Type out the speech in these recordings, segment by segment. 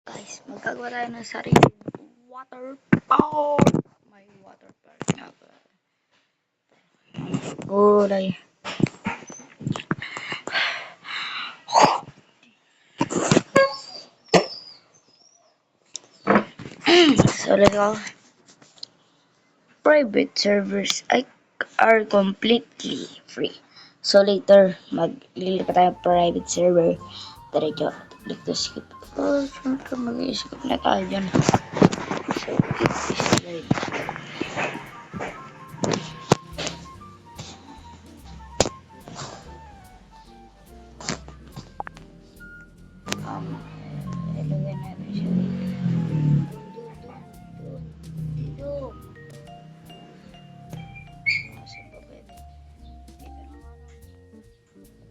Guys, magkagawa tayo ng sarili water park. May water park na ba? Kulay. So, let's go. Private servers are completely free. So, later, maglilipat tayo private server. Diretso, dito skip. Oh, syempre, mag-i-skip na tayo dyan. So, it is like, ilagay natin siya dito. Dito. Kasi pa pwede.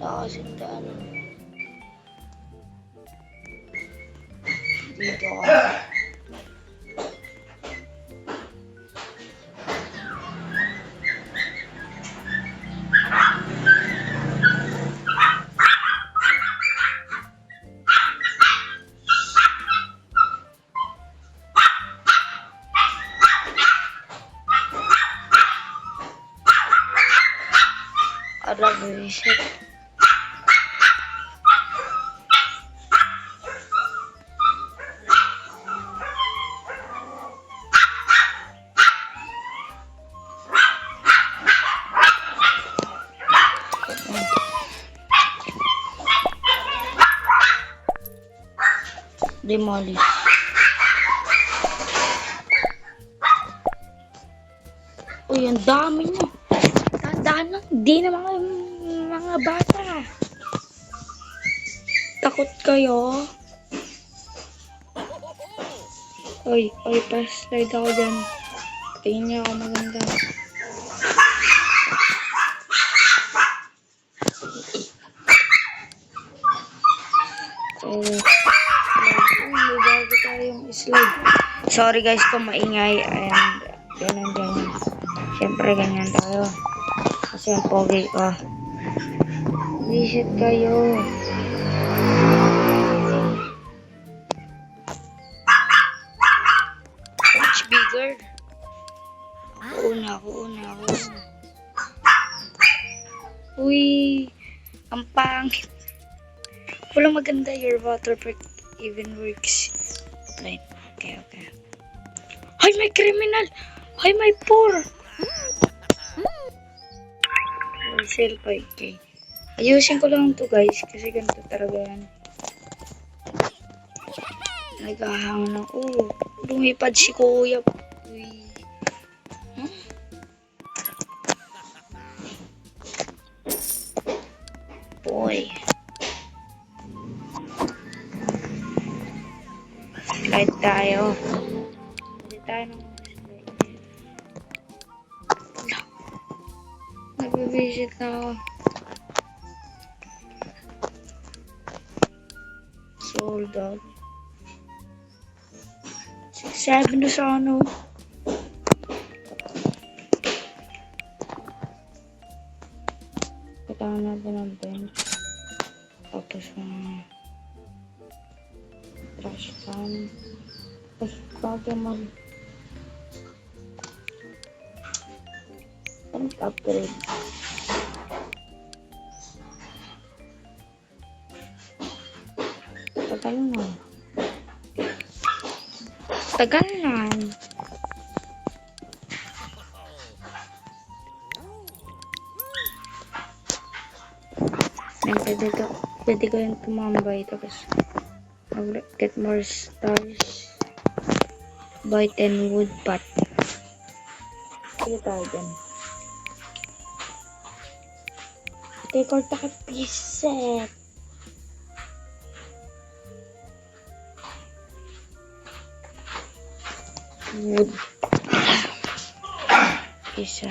Kasi ano. Dito ka. Reset. Demolish. Uy, ang dami niya. Tandaan lang, di na mga bata. Takot kayo. Uy, pa-slide ako dyan. Tingin niya ako maganda. May bago tayong slide. Sorry guys kung maingay. And ganyan. Siyempre ganyan tayo. Kasi ang pogi ko. Visit kayo. Much bigger. Ako una. Uy, ang pangit. Walang maganda. Your water park even works. Apply. Okay. Ay, may criminal! Ay, may poor! Wholesale 5K. Ayusin ko lang to guys kasi ganito talaga yan. Naghahang na. Oh, lumipad si kuya. Uy. Boy. Slide tayo. Hindi tayo ng slide. Nagbibisit na ako. Sold out. 6-7 na sa ano. Kailangan natin ang bench. Tapos trash can. Ay, bagay upgrade. Tagal na. Pwede ko yung tumambay tapos get more stars. Buy 10 wood pot. Kaya tayo dyan. Take out the piece. Wood. Isa.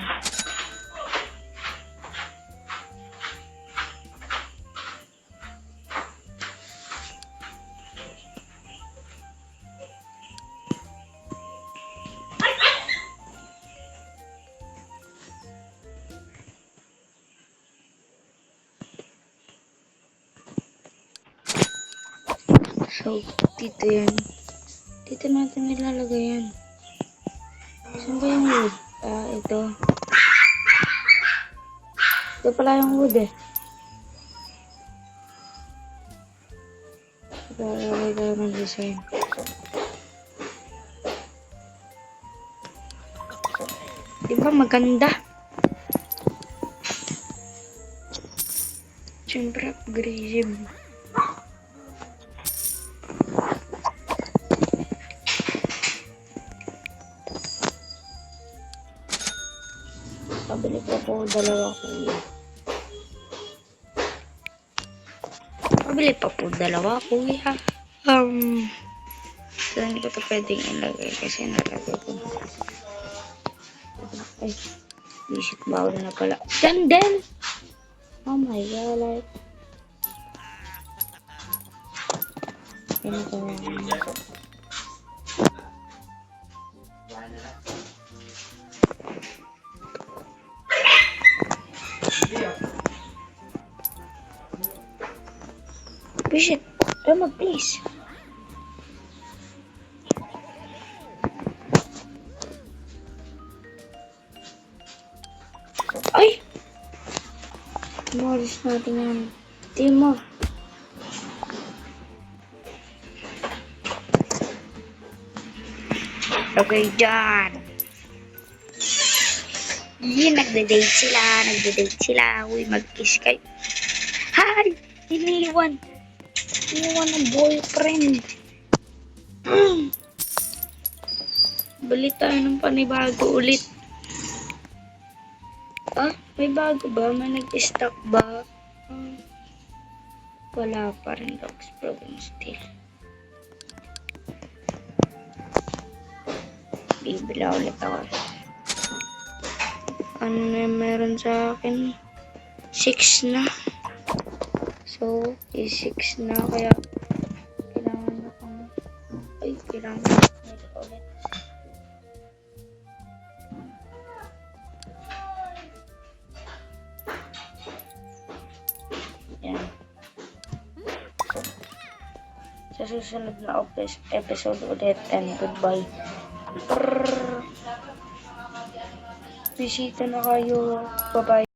So Dito yan. Dito natin nilalagay yan. Saan ba yung wood? Ito. Ito pala yung wood eh. Lalagay tayo ng design. Diba maganda? Siyempre aggressive. Pabili ko po dalawa kuya. Pabili pa po dalawa kuya. So hindi ko ito pwedeng ilagay kasi nalagay ko. Ay, visit bawal na pala. Candle! Oh my god. Yan ko. Visit. Remove please. Ay! Umalis natin yan. Timo. Okay, dyan. Nagde-date sila. Uy, mag-kiss kayo. Hay! Iniwan ng boyfriend. Balik tayo ng panibago ulit. May bago ba? May nag-stock ba? Wala pa rin. Dogs problem still. Bibila ulit ako. Ano na meron sa akin? 6 na. So, 6 na. Kaya, kailangan na kong... Ay, kailangan na ulit. Yan. Sa susunod na episode ulit and goodbye. Bisita na kayo. Bye-bye.